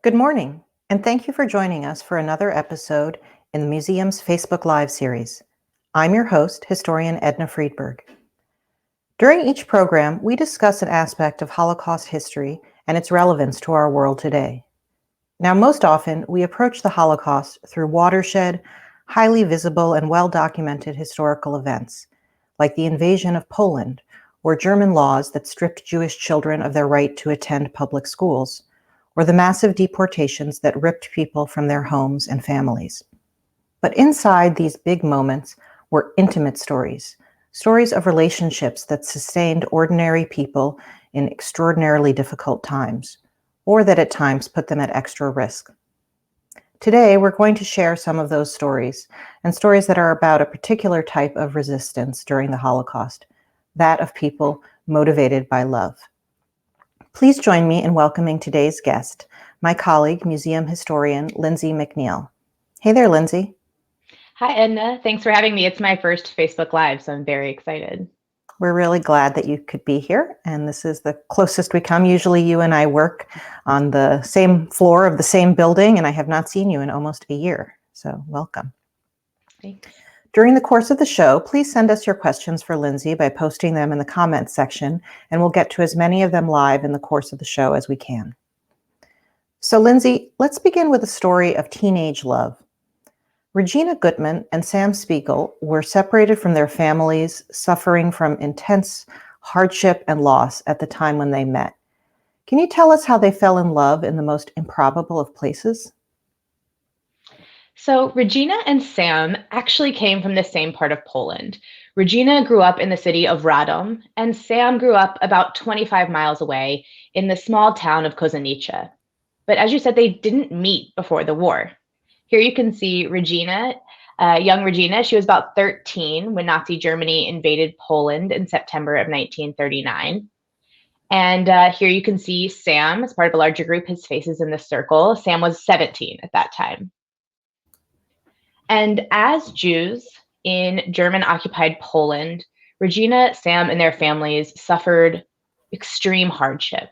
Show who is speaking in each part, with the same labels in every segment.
Speaker 1: Good morning, and thank you for joining us for another episode in the museum's Facebook Live series. I'm your host, historian Edna Friedberg. During each program, we discuss an aspect of Holocaust history and its relevance to our world today. Now, most often, we approach the Holocaust through watershed, highly visible, and well-documented historical events, like the invasion of Poland, or German laws that stripped Jewish children of their right to attend public schools, or the massive deportations that ripped people from their homes and families. But inside these big moments were intimate stories, stories of relationships that sustained ordinary people in extraordinarily difficult times, or that at times put them at extra risk. Today, we're going to share some of those stories, and stories that are about a particular type of resistance during the Holocaust, that of people motivated by love. Please join me in welcoming today's guest, my colleague, museum historian Lindsay McNeil. Hey there, Lindsay.
Speaker 2: Hi, Edna. Thanks for having me. It's my first Facebook Live, so I'm very excited.
Speaker 1: We're really glad that you could be here, and this is the closest we come. Usually you and I work on the same floor of the same building, and I have not seen you in almost a year, so welcome.
Speaker 2: Thanks.
Speaker 1: During the course of the show, please send us your questions for Lindsay by posting them in the comments section, and we'll get to as many of them live in the course of the show as we can. So Lindsay, let's begin with a story of teenage love. Regina Gutman and Sam Spiegel were separated from their families, suffering from intense hardship and loss at the time when they met. Can you tell us how they fell in love in the most improbable of places?
Speaker 2: So, Regina and Sam actually came from the same part of Poland. Regina grew up in the city of Radom, and Sam grew up about 25 miles away in the small town of Kozanica. But as you said, they didn't meet before the war. Here you can see Regina, young Regina. She was about 13 when Nazi Germany invaded Poland in September of 1939. And here you can see Sam as part of a larger group. His face is in the circle. Sam was 17 at that time. And as Jews in German occupied Poland, Regina, Sam, and their families suffered extreme hardship.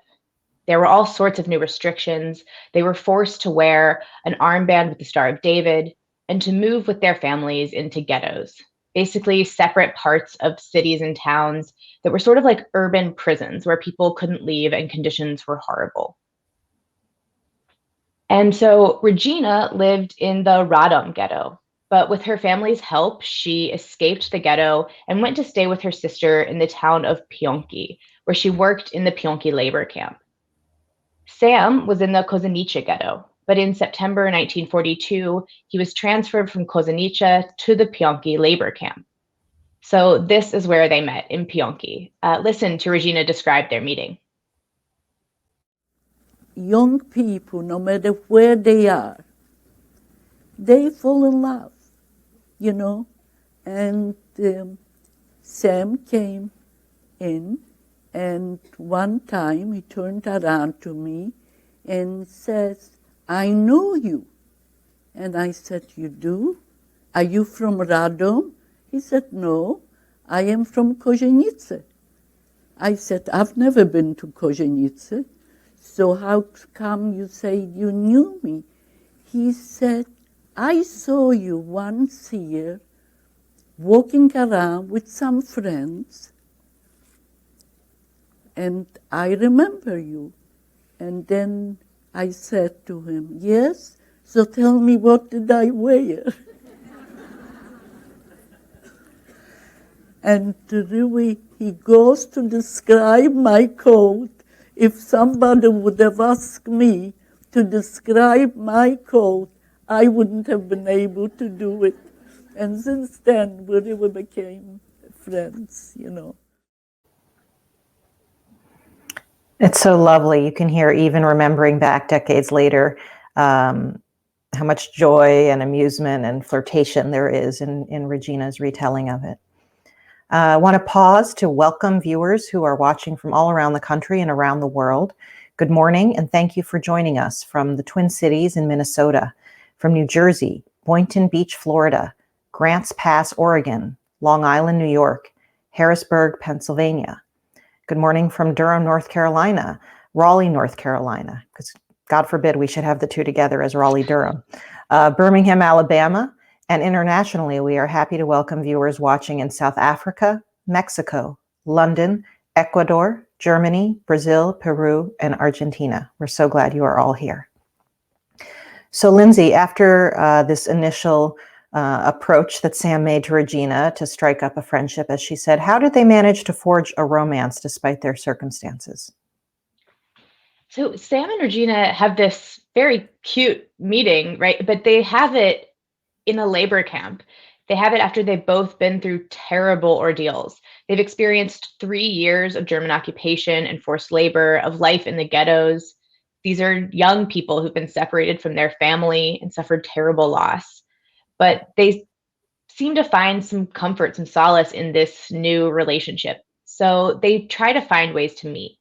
Speaker 2: There were all sorts of new restrictions. They were forced to wear an armband with the Star of David and to move with their families into ghettos, basically separate parts of cities and towns that were sort of like urban prisons where people couldn't leave and conditions were horrible. And so Regina lived in the Radom ghetto, but with her family's help, she escaped the ghetto and went to stay with her sister in the town of Pionki, where she worked in the Pionki labor camp. Sam was in the Kozanica ghetto, but in September 1942, he was transferred from Kozanica to the Pionki labor camp. So this is where they met, in Pionki. Listen to Regina describe their meeting.
Speaker 3: Young people, no matter where they are, they fall in love, you know. And Sam came in, and one time he turned around to me and says, "I know you." And I said, "You do? Are you from Radom?" He said, "No, I am from Kozienice." I said, "I've never been to Kozienice. So how come you say you knew me?" He said, "I saw you once here walking around with some friends, and I remember you." And then I said to him, "Yes, so tell me, what did I wear?" And really, he goes to describe my coat. If somebody would have asked me to describe my coat, I wouldn't have been able to do it. And since then, we really became friends, you know.
Speaker 1: It's so lovely. You can hear, even remembering back decades later, how much joy and amusement and flirtation there is in Regina's retelling of it. I want to pause to welcome viewers who are watching from all around the country and around the world. Good morning, and thank you for joining us from the Twin Cities in Minnesota, from New Jersey, Boynton Beach, Florida, Grants Pass, Oregon, Long Island, New York, Harrisburg, Pennsylvania. Good morning from Durham, North Carolina, Raleigh, North Carolina, because God forbid we should have the two together as Raleigh-Durham. Birmingham, Alabama, and internationally, we are happy to welcome viewers watching in South Africa, Mexico, London, Ecuador, Germany, Brazil, Peru, and Argentina. We're so glad you are all here. So Lindsay, after this initial approach that Sam made to Regina to strike up a friendship, as she said, how did they manage to forge a romance despite their circumstances?
Speaker 2: So Sam and Regina have this very cute meeting, right? But they have it in a labor camp. They have it after they've both been through terrible ordeals. They've experienced 3 years of German occupation and forced labor, of life in the ghettos. These are young people who've been separated from their family and suffered terrible loss. But they seem to find some comfort, some solace in this new relationship. So they try to find ways to meet.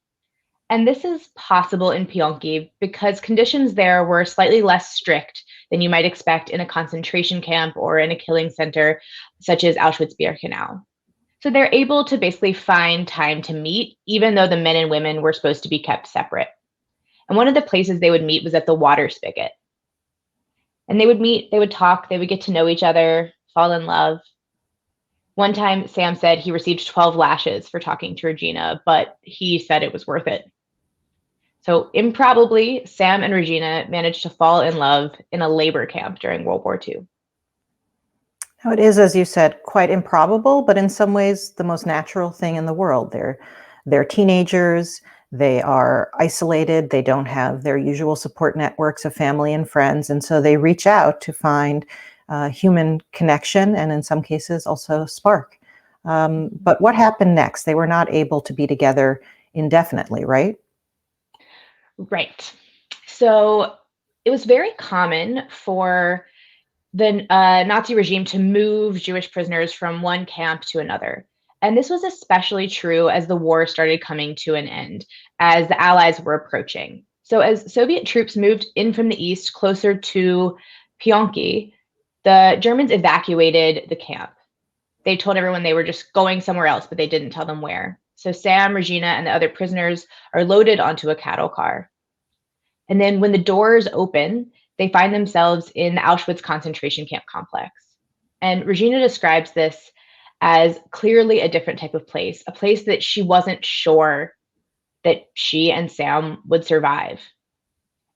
Speaker 2: And this is possible in Pionki because conditions there were slightly less strict than you might expect in a concentration camp or in a killing center such as Auschwitz-Birkenau. So they're able to basically find time to meet, even though the men and women were supposed to be kept separate. And one of the places they would meet was at the water spigot. And they would meet, they would talk, they would get to know each other, fall in love. One time, Sam said he received 12 lashes for talking to Regina, but he said it was worth it. So improbably, Sam and Regina managed to fall in love in a labor camp during World War II.
Speaker 1: Now, it is, as you said, quite improbable, but in some ways the most natural thing in the world. They're teenagers, they are isolated, they don't have their usual support networks of family and friends, and so they reach out to find human connection and in some cases also spark. But what happened next? They were not able to be together indefinitely, right?
Speaker 2: Right. So it was very common for the Nazi regime to move Jewish prisoners from one camp to another. And this was especially true as the war started coming to an end, as the Allies were approaching. So as Soviet troops moved in from the east closer to Pionki, the Germans evacuated the camp. They told everyone they were just going somewhere else, but they didn't tell them where. So Sam, Regina, and the other prisoners are loaded onto a cattle car. And then when the doors open, they find themselves in the Auschwitz concentration camp complex. And Regina describes this as clearly a different type of place, a place that she wasn't sure that she and Sam would survive.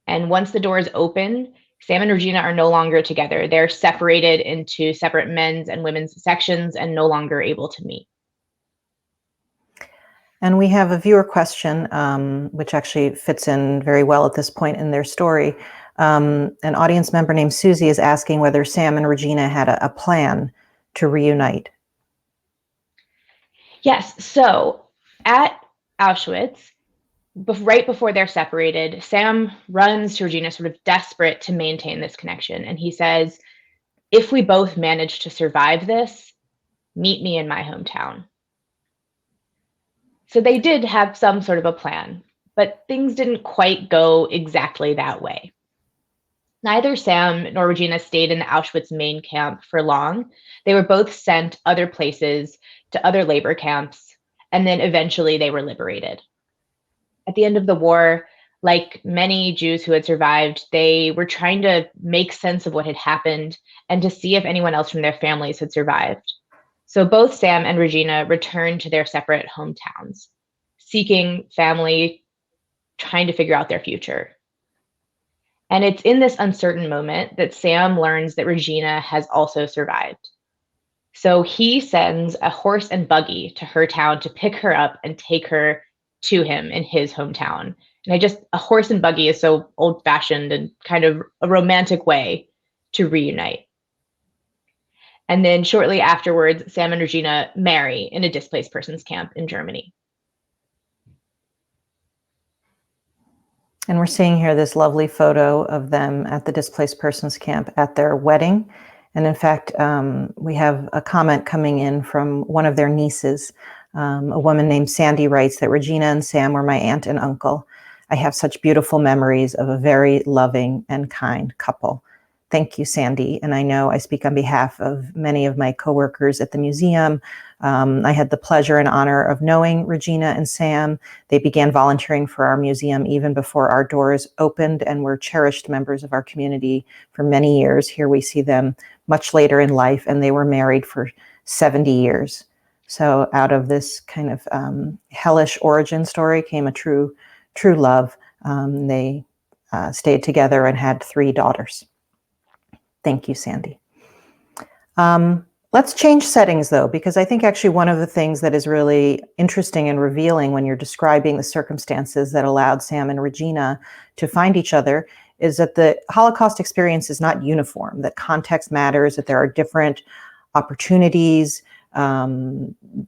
Speaker 2: And once the doors open, Sam and Regina are no longer together. They're separated into separate men's and women's sections and no longer able to meet.
Speaker 1: And we have a viewer question, which actually fits in very well at this point in their story. An audience member named Susie is asking whether Sam and Regina had a plan to reunite.
Speaker 2: Yes. So at Auschwitz, right before they're separated, Sam runs to Regina, sort of desperate to maintain this connection. And he says, if we both manage to survive this, meet me in my hometown. So they did have some sort of a plan, but things didn't quite go exactly that way. Neither Sam nor Regina stayed in the Auschwitz main camp for long. They were both sent other places to other labor camps, and then eventually they were liberated. At the end of the war, like many Jews who had survived, they were trying to make sense of what had happened and to see if anyone else from their families had survived. So both Sam and Regina returned to their separate hometowns, seeking family, trying to figure out their future. And it's in this uncertain moment that Sam learns that Regina has also survived. So he sends a horse and buggy to her town to pick her up and take her to him in his hometown. And a horse and buggy is so old-fashioned and kind of a romantic way to reunite. And then shortly afterwards, Sam and Regina marry in a displaced persons camp in Germany.
Speaker 1: And we're seeing here this lovely photo of them at the displaced persons camp at their wedding. And in fact, we have a comment coming in from one of their nieces. A woman named Sandy writes that Regina and Sam were my aunt and uncle. I have such beautiful memories of a very loving and kind couple. Thank you, Sandy. And I know I speak on behalf of many of my coworkers at the museum. I had the pleasure and honor of knowing Regina and Sam. They began volunteering for our museum even before our doors opened and were cherished members of our community for many years. Here we see them much later in life, and they were married for 70 years. So out of this kind of hellish origin story came a true love. They stayed together and had 3 daughters. Thank you, Sandy. Let's change settings, though, because I think actually one of the things that is really interesting and revealing when you're describing the circumstances that allowed Sam and Regina to find each other is that the Holocaust experience is not uniform, that context matters, that there are different opportunities,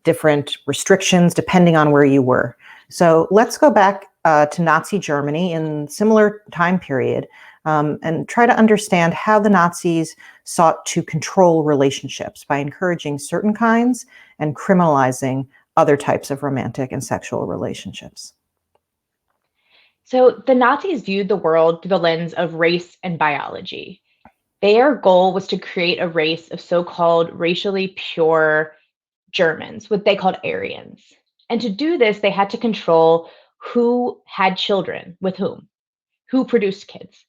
Speaker 1: different restrictions depending on where you were. So let's go back to Nazi Germany in similar time period and try to understand how the Nazis sought to control relationships by encouraging certain kinds and criminalizing other types of romantic and sexual relationships.
Speaker 2: So the Nazis viewed the world through the lens of race and biology. Their goal was to create a race of so-called racially pure Germans, what they called Aryans. And to do this, they had to control who had children with whom, who produced kids.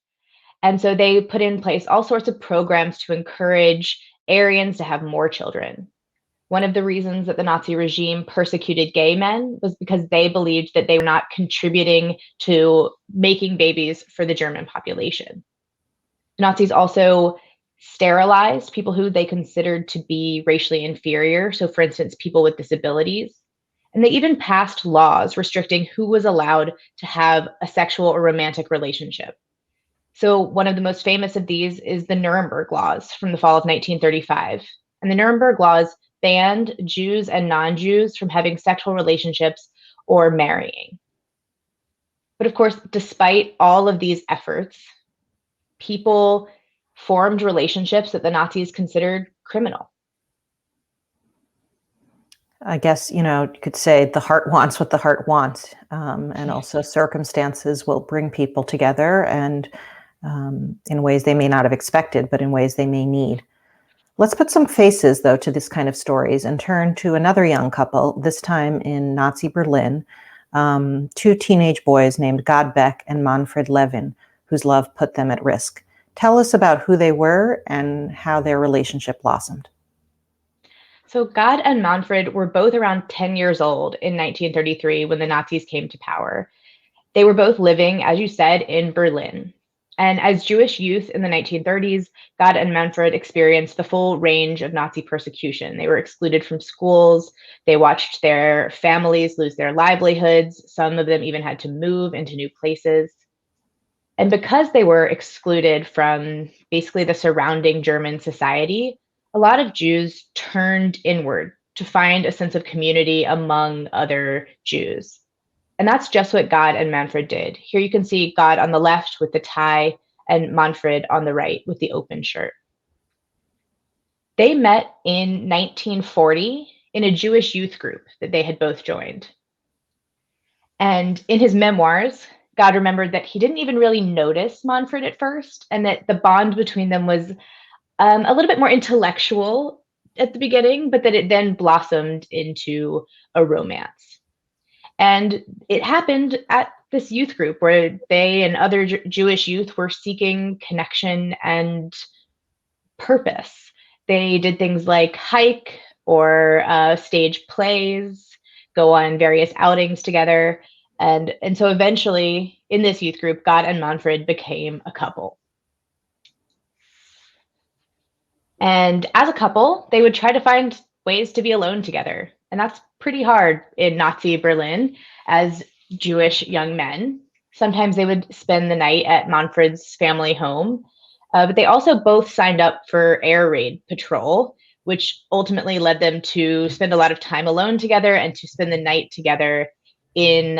Speaker 2: And so they put in place all sorts of programs to encourage Aryans to have more children. One of the reasons that the Nazi regime persecuted gay men was because they believed that they were not contributing to making babies for the German population. The Nazis also sterilized people who they considered to be racially inferior. So, for instance, people with disabilities. And they even passed laws restricting who was allowed to have a sexual or romantic relationship. So one of the most famous of these is the Nuremberg Laws from the fall of 1935. And the Nuremberg Laws banned Jews and non-Jews from having sexual relationships or marrying. But of course, despite all of these efforts, people formed relationships that the Nazis considered criminal.
Speaker 1: I guess, you could say the heart wants what the heart wants. And also circumstances will bring people together and in ways they may not have expected, but in ways they may need. Let's put some faces, though, to this kind of stories and turn to another young couple, this time in Nazi Berlin, 2 teenage boys named Godbeck and Manfred Levin, whose love put them at risk. Tell us about who they were and how their relationship blossomed.
Speaker 2: So God and Manfred were both around 10 years old in 1933 when the Nazis came to power. They were both living, as you said, in Berlin. And as Jewish youth in the 1930s, God and Manfred experienced the full range of Nazi persecution. They were excluded from schools. They watched their families lose their livelihoods. Some of them even had to move into new places. And because they were excluded from basically the surrounding German society, a lot of Jews turned inward to find a sense of community among other Jews. And that's just what God and Manfred did. Here you can see God on the left with the tie and Manfred on the right with the open shirt. They met in 1940 in a Jewish youth group that they had both joined. And in his memoirs, God remembered that he didn't even really notice Manfred at first, and that the bond between them was a little bit more intellectual at the beginning, but that it then blossomed into a romance. And it happened at this youth group where they and other Jewish youth were seeking connection and purpose. They did things like hike or stage plays, go on various outings together. And so eventually in this youth group, God and Manfred became a couple. And as a couple, they would try to find ways to be alone together. And that's pretty hard in Nazi Berlin as Jewish young men. Sometimes they would spend the night at Manfred's family home, but they also both signed up for air raid patrol, which ultimately led them to spend a lot of time alone together and to spend the night together in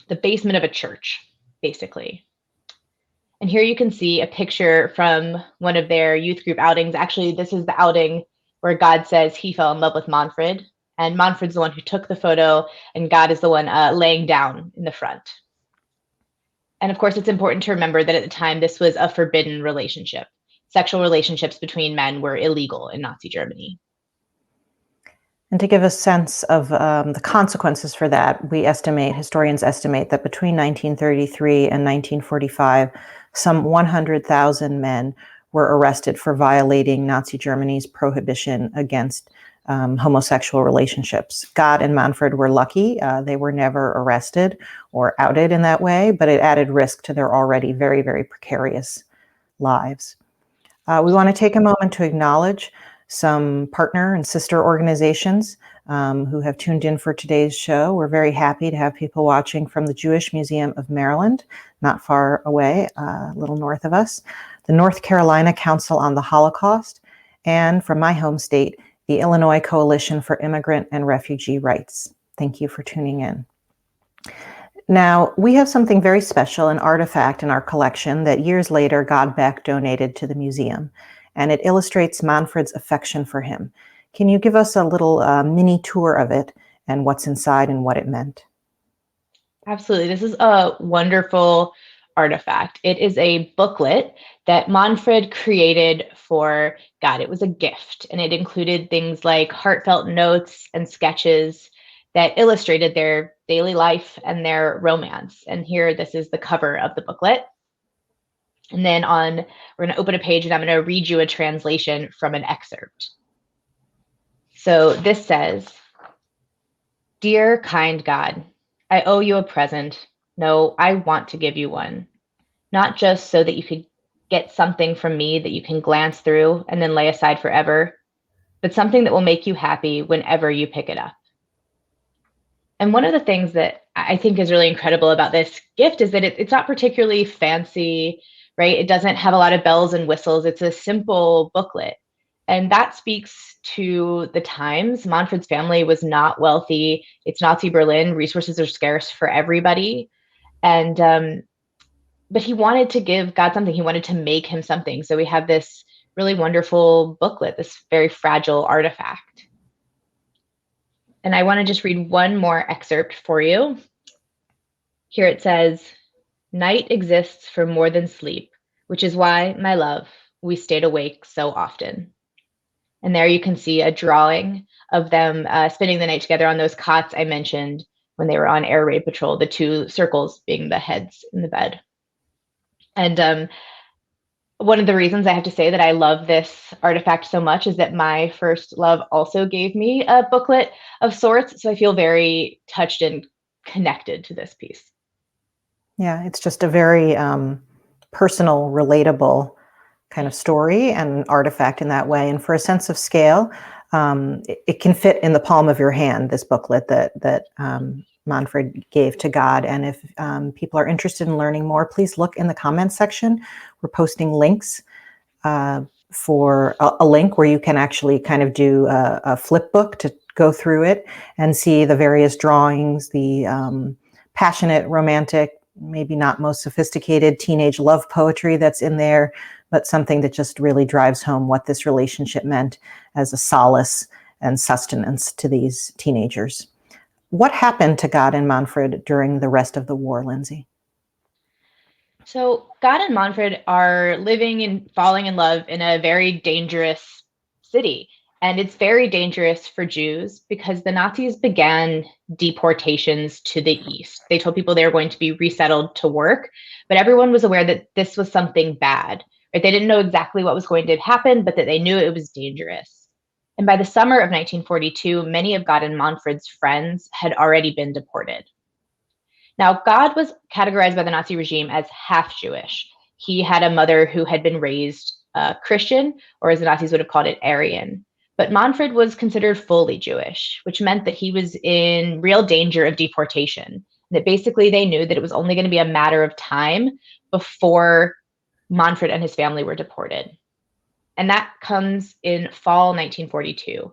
Speaker 2: the basement of a church, basically. And here you can see a picture from one of their youth group outings. Actually, this is the outing where God says he fell in love with Manfred. And Manfred's the one who took the photo, and God is the one laying down in the front. And of course, it's important to remember that at the time, this was a forbidden relationship. Sexual relationships between men were illegal in Nazi Germany.
Speaker 1: And to give a sense of the consequences for that, historians estimate that between 1933 and 1945, some 100,000 men were arrested for violating Nazi Germany's prohibition against homosexual relationships. Gad and Manfred were lucky. They were never arrested or outed in that way, but it added risk to their already very, very precarious lives. We want to take a moment to acknowledge some partner and sister organizations who have tuned in for today's show. We're very happy to have people watching from the Jewish Museum of Maryland, not far away, a little north of us, the North Carolina Council on the Holocaust, and from my home state, the Illinois Coalition for Immigrant and Refugee Rights. Thank you for tuning in. Now, we have something very special, an artifact in our collection that years later Gad Beck donated to the museum, and it illustrates Manfred's affection for him. Can you give us a little mini tour of it and what's inside and what it meant?
Speaker 2: Absolutely. This is a wonderful artifact. It is a booklet that Manfred created for Gad. It was a gift, and it included things like heartfelt notes and sketches that illustrated their daily life and their romance. And here, this is the cover of the booklet. And then we're going to open a page and I'm going to read you a translation from an excerpt. So this says, "Dear kind God, I owe you a present. No, I want to give you one. Not just so that you could get something from me that you can glance through and then lay aside forever, but something that will make you happy whenever you pick it up." And one of the things that I think is really incredible about this gift is that it's not particularly fancy, right? It doesn't have a lot of bells and whistles. It's a simple booklet. And that speaks to the times. Manfred's family was not wealthy. It's Nazi Berlin. Resources are scarce for everybody. And but he wanted to give Gad something. He wanted to make him something. So we have this really wonderful booklet, this very fragile artifact. And I want to just read one more excerpt for you. Here it says, "Night exists for more than sleep, which is why, my love, we stayed awake so often." And there you can see a drawing of them spending the night together on those cots I mentioned when they were on air raid patrol, the two circles being the heads in the bed. And one of the reasons I have to say that I love this artifact so much is that my first love also gave me a booklet of sorts. So I feel very touched and connected to this piece.
Speaker 1: Yeah, it's just a very personal, relatable kind of story and artifact in that way. And for a sense of scale, it can fit in the palm of your hand, this booklet that Manfred gave to Gad. And if people are interested in learning more, please look in the comments section. We're posting links for a link where you can actually kind of do a flip book to go through it and see the various drawings, the passionate, romantic, maybe not most sophisticated teenage love poetry that's in there, but something that just really drives home what this relationship meant as a solace and sustenance to these teenagers. What happened to Gad and Manfred during the rest of the war, Lindsay?
Speaker 2: So Gad and Manfred are living and falling in love in a very dangerous city. And it's very dangerous for Jews because the Nazis began deportations to the east. They told people they were going to be resettled to work, but everyone was aware that this was something bad. Right? They didn't know exactly what was going to happen, but that they knew it was dangerous. And by the summer of 1942, many of Gad and Manfred's friends had already been deported. Now, Gad was categorized by the Nazi regime as half Jewish. He had a mother who had been raised Christian, or as the Nazis would have called it, Aryan. But Manfred was considered fully Jewish, which meant that he was in real danger of deportation. That basically they knew that it was only going to be a matter of time before Manfred and his family were deported. And that comes in fall 1942,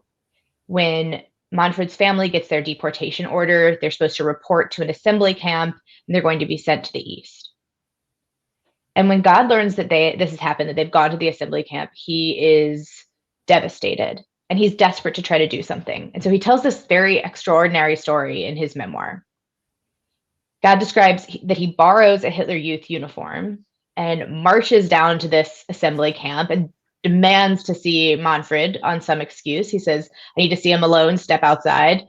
Speaker 2: when Manfred's family gets their deportation order. They're supposed to report to an assembly camp, and they're going to be sent to the east. And when Gad learns that this has happened, that they've gone to the assembly camp, he is devastated, and he's desperate to try to do something. And so he tells this very extraordinary story in his memoir. God describes that he borrows a Hitler Youth uniform and marches down to this assembly camp and demands to see Manfred on some excuse. He says, I need to see him alone, step outside.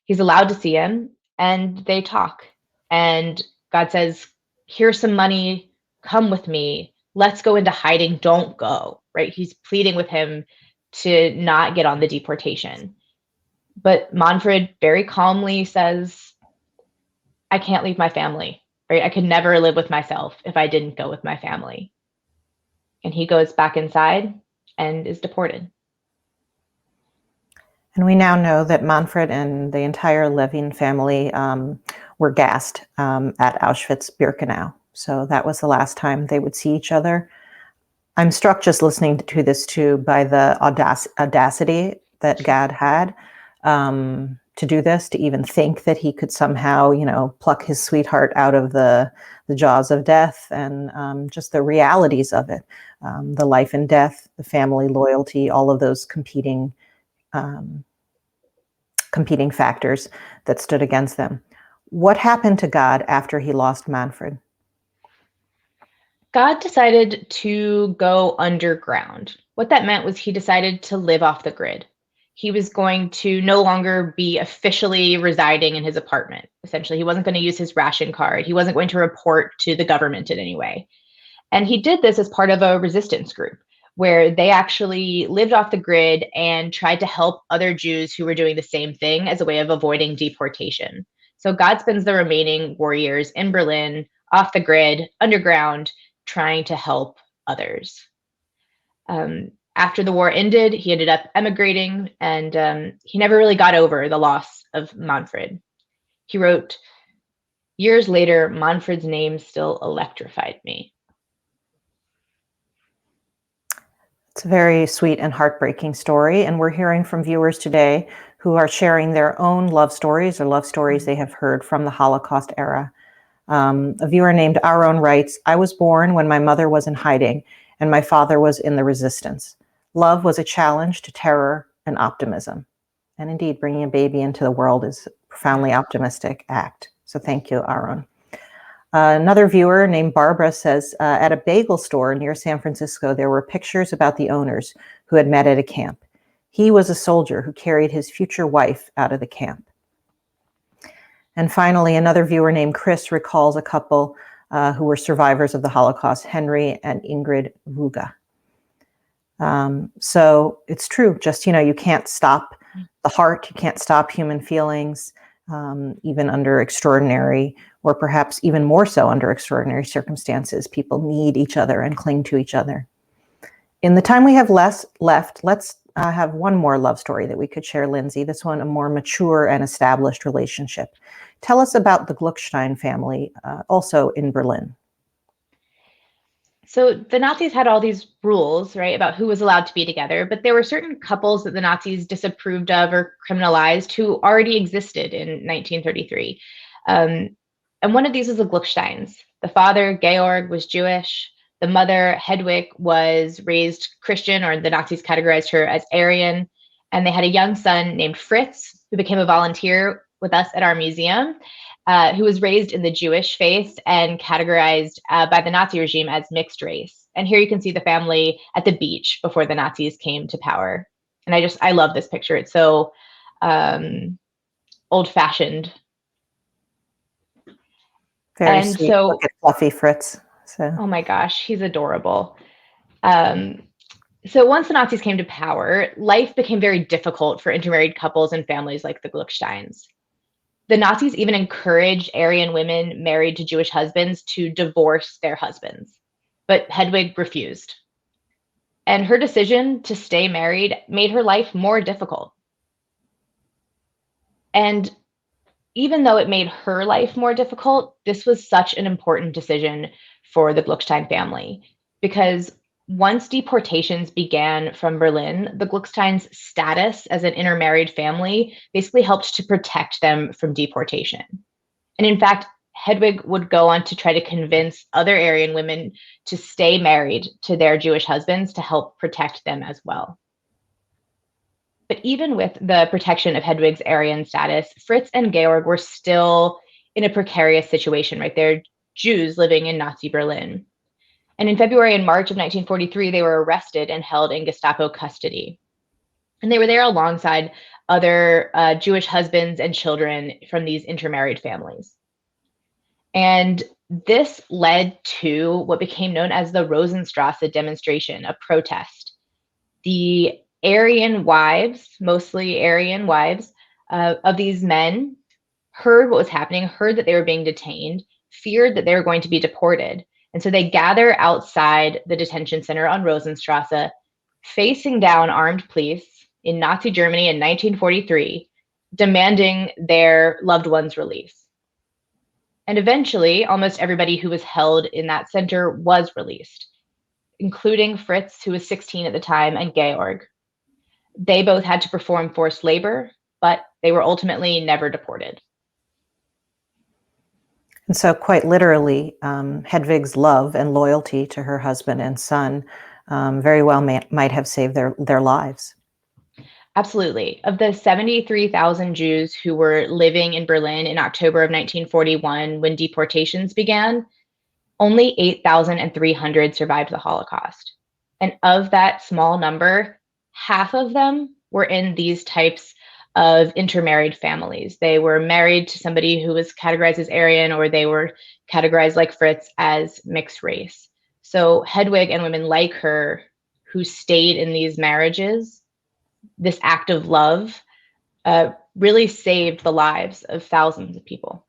Speaker 2: He's allowed to see him, and they talk. And God says, here's some money, come with me. Let's go into hiding, don't go, right? He's pleading with him to not get on the deportation. But Manfred very calmly says, I can't leave my family, right? I could never live with myself if I didn't go with my family. And he goes back inside and is deported.
Speaker 1: And we now know that Manfred and the entire Levin family were gassed at Auschwitz-Birkenau. So that was the last time they would see each other. I'm struck just listening to this too by the audacity that God had to do this, to even think that he could somehow, pluck his sweetheart out of the jaws of death, and just the realities of it, the life and death, the family loyalty, all of those competing factors that stood against them. What happened to God after he lost Manfred?
Speaker 2: God decided to go underground. What that meant was he decided to live off the grid. He was going to no longer be officially residing in his apartment. Essentially, he wasn't going to use his ration card. He wasn't going to report to the government in any way. And he did this as part of a resistance group where they actually lived off the grid and tried to help other Jews who were doing the same thing as a way of avoiding deportation. So God spends the remaining warriors in Berlin, off the grid, underground, trying to help others. After the war ended, he ended up emigrating, and he never really got over the loss of Manfred. He wrote, years later, Manfred's name still electrified me.
Speaker 1: It's a very sweet and heartbreaking story, and we're hearing from viewers today who are sharing their own love stories or love stories they have heard from the Holocaust era. A viewer named Aaron writes, I was born when my mother was in hiding and my father was in the resistance. Love was a challenge to terror and optimism. And indeed, bringing a baby into the world is a profoundly optimistic act. So thank you, Aaron. Another viewer named Barbara says, at a bagel store near San Francisco, there were pictures about the owners who had met at a camp. He was a soldier who carried his future wife out of the camp. And finally, another viewer named Chris recalls a couple who were survivors of the Holocaust, Henry and Ingrid Ruga. So it's true, just, you can't stop the heart, you can't stop human feelings, even under extraordinary, or perhaps even more so under extraordinary circumstances. People need each other and cling to each other. In the time we have left, let's have one more love story that we could share, Lindsay. This one, a more mature and established relationship. Tell us about the Gluckstein family, also in Berlin.
Speaker 2: So the Nazis had all these rules, right, about who was allowed to be together, but there were certain couples that the Nazis disapproved of or criminalized who already existed in 1933. And one of these was the Glucksteins. The father, Georg, was Jewish. The mother, Hedwig, was raised Christian, or the Nazis categorized her as Aryan. And they had a young son named Fritz, who became a volunteer with us at our museum, who was raised in the Jewish faith and categorized by the Nazi regime as mixed race. And here you can see the family at the beach before the Nazis came to power. And I love this picture. It's so old-fashioned.
Speaker 1: Very sweet. So, look at fluffy Fritz. So.
Speaker 2: Oh my gosh, he's adorable. So once the Nazis came to power, life became very difficult for intermarried couples and families like the Glucksteins. The Nazis even encouraged Aryan women married to Jewish husbands to divorce their husbands, but Hedwig refused. And her decision to stay married made her life more difficult. And even though it made her life more difficult, this was such an important decision for the Gluckstein family, because once deportations began from Berlin, the Glucksteins' status as an intermarried family basically helped to protect them from deportation. And in fact, Hedwig would go on to try to convince other Aryan women to stay married to their Jewish husbands to help protect them as well. But even with the protection of Hedwig's Aryan status, Fritz and Georg were still in a precarious situation, right? They're Jews living in Nazi Berlin. And in February and March of 1943, they were arrested and held in Gestapo custody. And they were there alongside other Jewish husbands and children from these intermarried families. And this led to what became known as the Rosenstrasse demonstration, a protest. The Aryan wives, mostly Aryan wives, of these men heard what was happening, heard that they were being detained, feared that they were going to be deported. And so they gather outside the detention center on Rosenstrasse, facing down armed police in Nazi Germany in 1943, demanding their loved ones' release. And eventually, almost everybody who was held in that center was released, including Fritz, who was 16 at the time, and Georg. They both had to perform forced labor, but they were ultimately never deported.
Speaker 1: And so quite literally, Hedwig's love and loyalty to her husband and son very well might have saved their lives.
Speaker 2: Absolutely. Of the 73,000 Jews who were living in Berlin in October of 1941, when deportations began, only 8,300 survived the Holocaust. And of that small number, half of them were in these types of intermarried families. They were married to somebody who was categorized as Aryan, or they were categorized like Fritz as mixed race. So Hedwig and women like her who stayed in these marriages, this act of love, really saved the lives of thousands of people.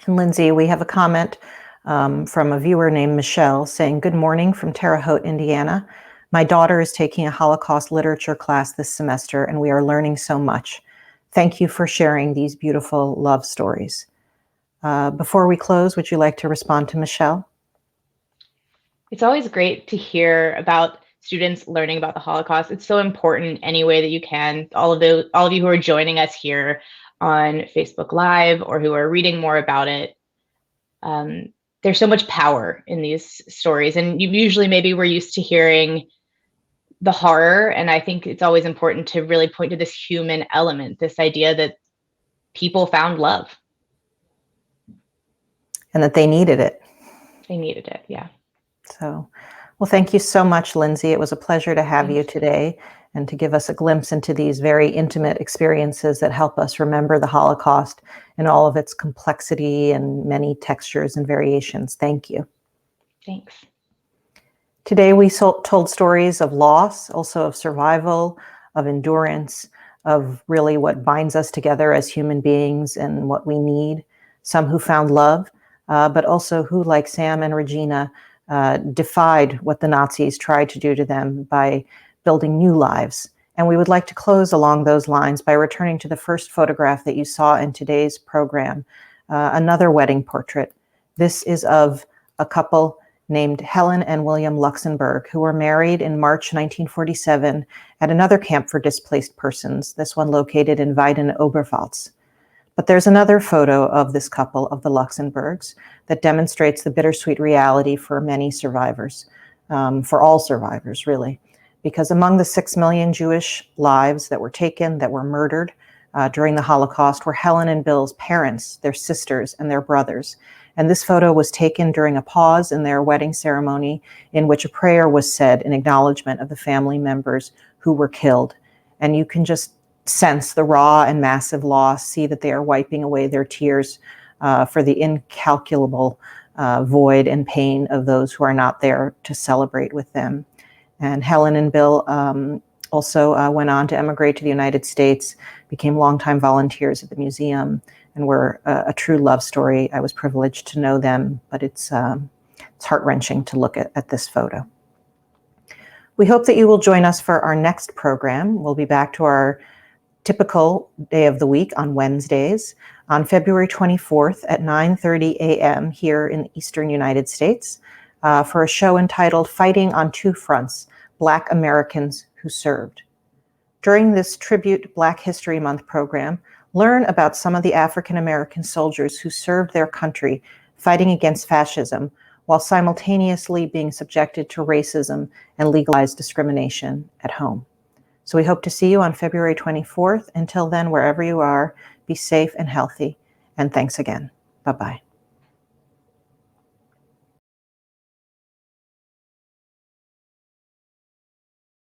Speaker 1: And Lindsay, we have a comment from a viewer named Michelle saying, "Good morning from Terre Haute, Indiana. My daughter is taking a Holocaust literature class this semester, and we are learning so much. Thank you for sharing these beautiful love stories." Before we close, would you like to respond to Michelle?
Speaker 2: It's always great to hear about students learning about the Holocaust. It's so important any way that you can. All of you who are joining us here on Facebook Live or who are reading more about it, there's so much power in these stories. And usually maybe we're used to hearing the horror, and I think it's always important to really point to this human element, this idea that people found love.
Speaker 1: And that they needed it.
Speaker 2: They needed it, yeah.
Speaker 1: So, well, thank you so much, Lindsay. It was a pleasure to have you today and to give us a glimpse into these very intimate experiences that help us remember the Holocaust in all of its complexity and many textures and variations. Thank you.
Speaker 2: Thanks.
Speaker 1: Today, we told stories of loss, also of survival, of endurance, of really what binds us together as human beings and what we need. Some who found love, but also who, like Sam and Regina, defied what the Nazis tried to do to them by building new lives. And we would like to close along those lines by returning to the first photograph that you saw in today's program, another wedding portrait. This is of a couple named Helen and William Luxemburg, who were married in March 1947 at another camp for displaced persons, this one located in Weiden-Oberpfalz. But there's another photo of this couple, of the Luxemburgs, that demonstrates the bittersweet reality for many survivors, for all survivors, really. Because among the 6 million Jewish lives that were taken, that were murdered during the Holocaust, were Helen and Bill's parents, their sisters, and their brothers. And this photo was taken during a pause in their wedding ceremony in which a prayer was said in acknowledgement of the family members who were killed. And you can just sense the raw and massive loss, see that they are wiping away their tears for the incalculable void and pain of those who are not there to celebrate with them. And Helen and Bill also went on to emigrate to the United States, became longtime volunteers at the museum, and were a true love story. I was privileged to know them, but it's heart-wrenching to look at this photo. We hope that you will join us for our next program. We'll be back to our typical day of the week on Wednesdays on February 24th at 9:30 a.m. here in the Eastern United States for a show entitled Fighting on Two Fronts, Black Americans Who Served. During this Tribute Black History Month program, learn about some of the African American soldiers who served their country fighting against fascism while simultaneously being subjected to racism and legalized discrimination at home. So we hope to see you on February 24th. Until then, wherever you are, be safe and healthy. And thanks again. Bye-bye.